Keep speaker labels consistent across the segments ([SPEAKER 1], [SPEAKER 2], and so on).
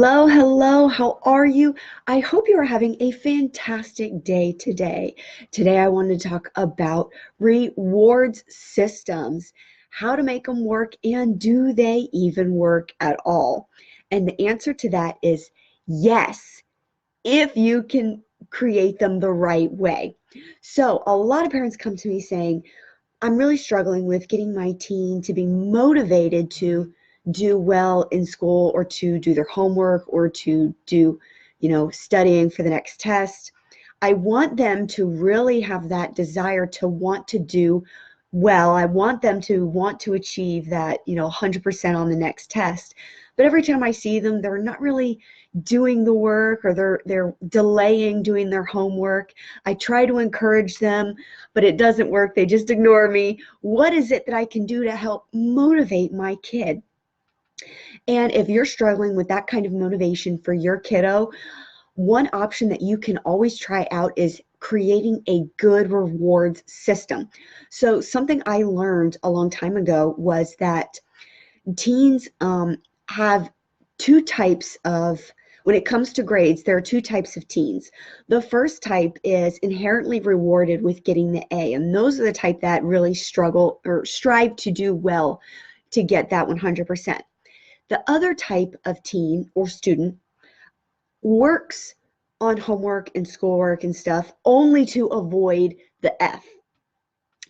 [SPEAKER 1] Hello, hello. How are you? I hope you are having a fantastic day today. Today, I want to talk about rewards systems, how to make them work, and do they even work at all? And the answer to that is yes, if you can create them the right way. So, a lot of parents come to me saying, I'm really struggling with getting my teen to be motivated to do well in school or to do their homework or to do, studying for the next test. I want them to really have that desire to want to do well. I want them to want to achieve that, 100% on the next test. But every time I see them, they're not really doing the work or they're delaying doing their homework. I try to encourage them, but it doesn't work. They just ignore me. What is it that I can do to help motivate my kid? And if you're struggling with that kind of motivation for your kiddo, one option that you can always try out is creating a good rewards system. So something I learned a long time ago was that teens have two types of, when it comes to grades, there are two types of teens. The first type is inherently rewarded with getting the A, and those are the type that really struggle or strive to do well to get that 100%. The other type of teen or student works on homework and schoolwork and stuff only to avoid the F.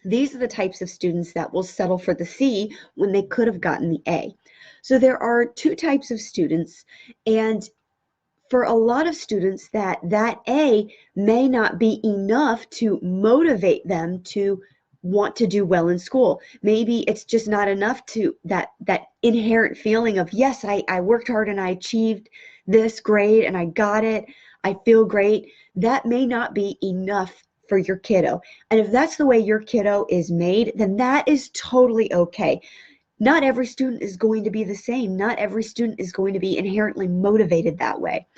[SPEAKER 1] These are the types of students that will settle for the C when they could have gotten the A. So there are two types of students, and for a lot of students that A may not be enough to motivate them to want to do well in school. Maybe it's just not enough to that inherent feeling of, yes, I worked hard and I achieved this grade and I got it. I feel great. That may not be enough for your kiddo. And if that's the way your kiddo is made, then that is totally okay. Not every student is going to be the same. Not every student is going to be inherently motivated that way.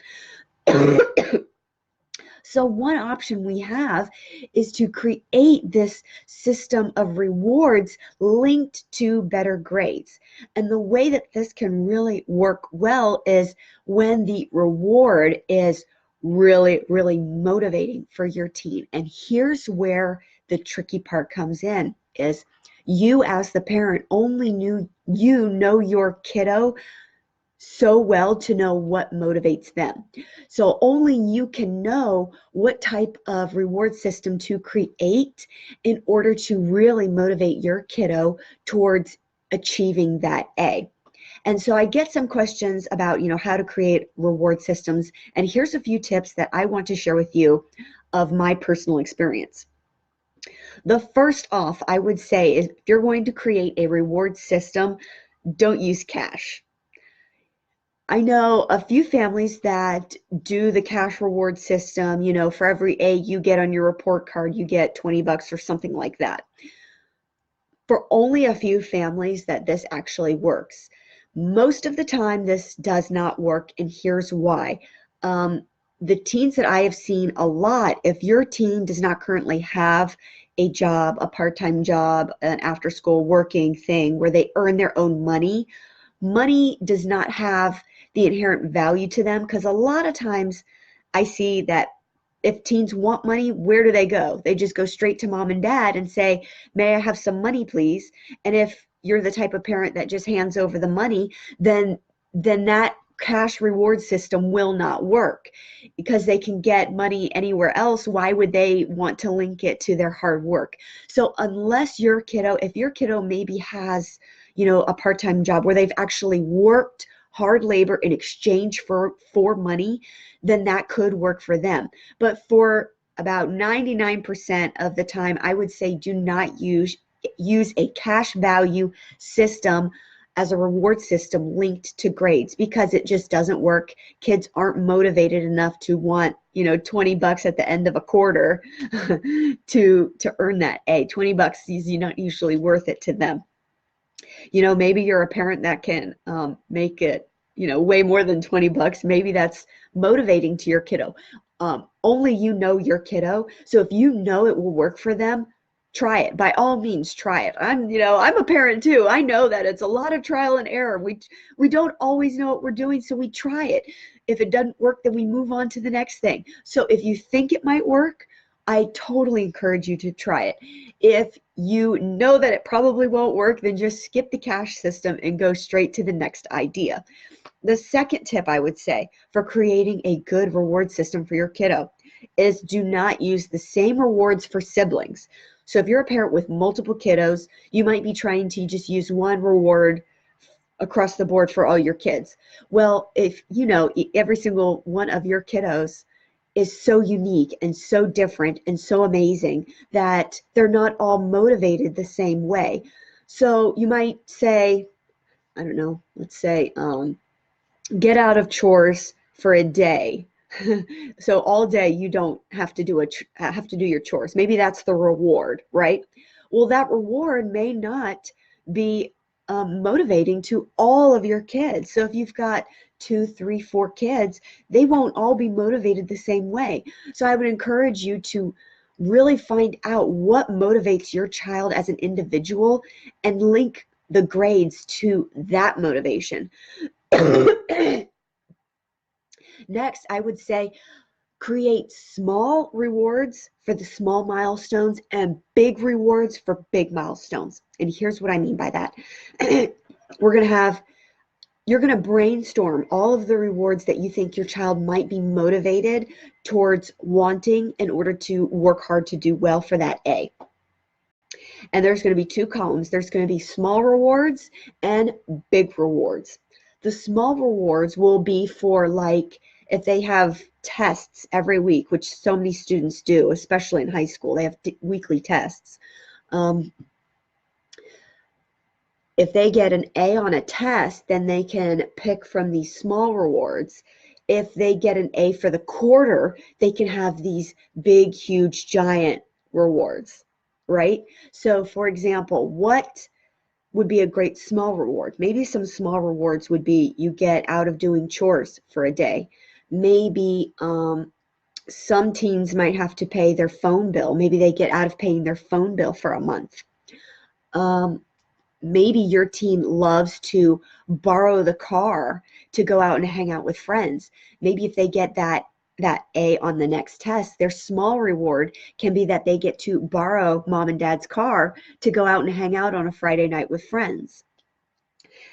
[SPEAKER 1] So one option we have is to create this system of rewards linked to better grades. And the way that this can really work well is when the reward is really, really motivating for your teen. And here's where the tricky part comes in is you as the parent only know your kiddo so well to know what motivates them. So only you can know what type of reward system to create in order to really motivate your kiddo towards achieving that A. And so I get some questions about, how to create reward systems. And here's a few tips that I want to share with you of my personal experience. The first off, I would say, is if you're going to create a reward system, don't use cash. I know a few families that do the cash reward system, for every A you get on your report card, you get $20 or something like that. For only a few families that this actually works. Most of the time, this does not work, and here's why. The teens that I have seen a lot, if your teen does not currently have a job, a part-time job, an after-school working thing where they earn their own money, money does not have the inherent value to them, because a lot of times I see that if teens want money, where do they go? They just go straight to mom and dad and say, may I have some money, please? And if you're the type of parent that just hands over the money, then that cash reward system will not work because they can get money anywhere else. Why would they want to link it to their hard work? So unless your kiddo, if your kiddo maybe has, a part-time job where they've actually worked hard labor in exchange for money, then that could work for them. But for about 99% of the time, I would say do not use a cash value system as a reward system linked to grades, because it just doesn't work. Kids aren't motivated enough to want, $20 at the end of a quarter to earn that A. $20 is not usually worth it to them. Maybe you're a parent that can make it, way more than $20. Maybe that's motivating to your kiddo. Only your kiddo. So if you know it will work for them, try it. By all means, try it. I'm a parent too. I know that it's a lot of trial and error. We don't always know what we're doing, so we try it. If it doesn't work, then we move on to the next thing. So if you think it might work, I totally encourage you to try it. If you know that it probably won't work, then just skip the cash system and go straight to the next idea. The second tip I would say for creating a good reward system for your kiddo is do not use the same rewards for siblings. So if you're a parent with multiple kiddos, you might be trying to just use one reward across the board for all your kids. Well, if you know every single one of your kiddos is so unique and so different and so amazing that they're not all motivated the same way. So you might say, I don't know, let's say, get out of chores for a day. So all day you don't have to do your chores. Maybe that's the reward, right? Well, that reward may not be motivating to all of your kids. So if you've got 2, 3, 4 kids, they won't all be motivated the same way. So I would encourage you to really find out what motivates your child as an individual and link the grades to that motivation. Next, I would say create small rewards for the small milestones and big rewards for big milestones. And here's what I mean by that. You're going to brainstorm all of the rewards that you think your child might be motivated towards wanting in order to work hard to do well for that A. And there's going to be 2 columns. There's going to be small rewards and big rewards. The small rewards will be for, like, if they have tests every week, which so many students do, especially in high school, they have weekly tests. If they get an A on a test, then they can pick from these small rewards. If they get an A for the quarter, they can have these big, huge, giant rewards, right? So, for example, what would be a great small reward? Maybe some small rewards would be you get out of doing chores for a day. Maybe some teens might have to pay their phone bill. Maybe they get out of paying their phone bill for a month. Maybe your teen loves to borrow the car to go out and hang out with friends. Maybe if they get that A on the next test, their small reward can be that they get to borrow mom and dad's car to go out and hang out on a Friday night with friends.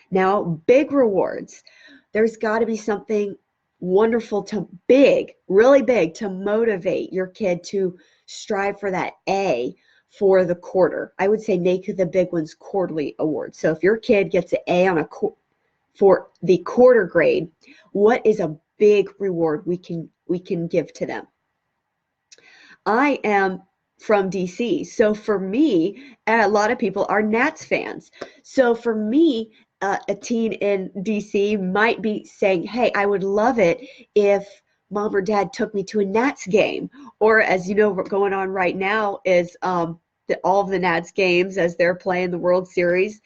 [SPEAKER 1] Now, big rewards. There's got to be something wonderful really big to motivate your kid to strive for that A for the quarter. I would say make the big ones quarterly awards. So if your kid gets an A on for the quarter grade, what is a big reward we can give to them? I am from DC, so for me, a lot of people are Nats fans. So for me, a teen in DC might be saying, hey, I would love it if mom or dad took me to a Nats game. Or, as you know, what's going on right now is all of the Nats games as they're playing the World Series.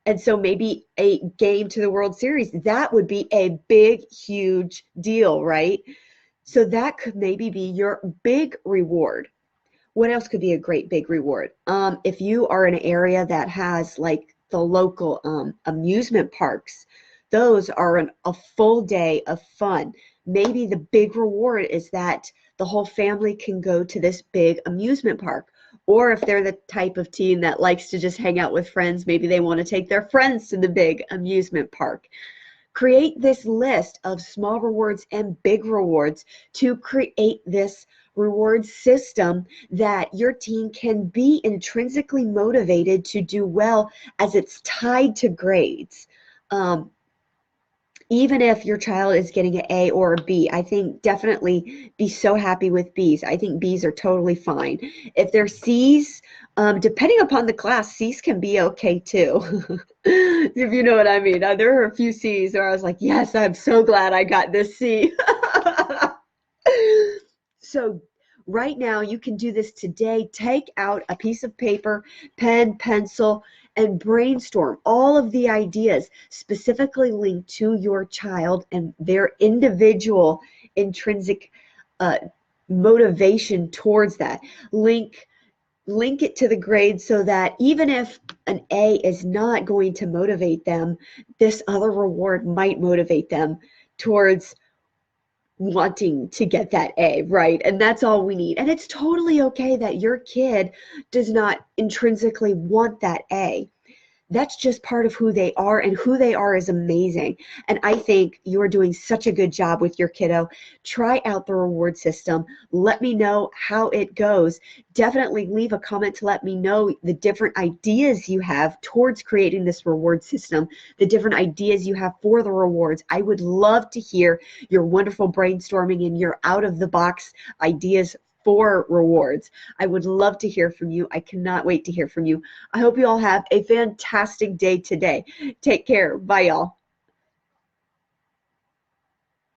[SPEAKER 1] And so maybe a game to the World Series, that would be a big, huge deal, right? So that could maybe be your big reward. What else could be a great big reward? If you are in an area that has like the local amusement parks, those are a full day of fun. Maybe the big reward is that the whole family can go to this big amusement park. Or if they're the type of teen that likes to just hang out with friends, maybe they want to take their friends to the big amusement park. Create this list of small rewards and big rewards to create this reward system that your teen can be intrinsically motivated to do well, as it's tied to grades. Even if your child is getting an A or a B, I think definitely be so happy with Bs. I think Bs are totally fine. If they're Cs, depending upon the class, Cs can be okay too. If you know what I mean. There are a few Cs where I was like, yes, I'm so glad I got this C. So right now, you can do this today. Take out a piece of paper, pen, pencil, and brainstorm all of the ideas specifically linked to your child and their individual intrinsic motivation towards that. Link link it to the grade so that even if an A is not going to motivate them, this other reward might motivate them towards wanting to get that A, right? And that's all we need. And it's totally okay that your kid does not intrinsically want that A. That's just part of who they are, and who they are is amazing. And I think you're doing such a good job with your kiddo. Try out the reward system. Let me know how it goes. Definitely leave a comment to let me know the different ideas you have towards creating this reward system, the different ideas you have for the rewards. I would love to hear your wonderful brainstorming and your out of the box ideas for rewards. I would love to hear from you. I cannot wait to hear from you. I hope you all have a fantastic day today. Take care. Bye, y'all.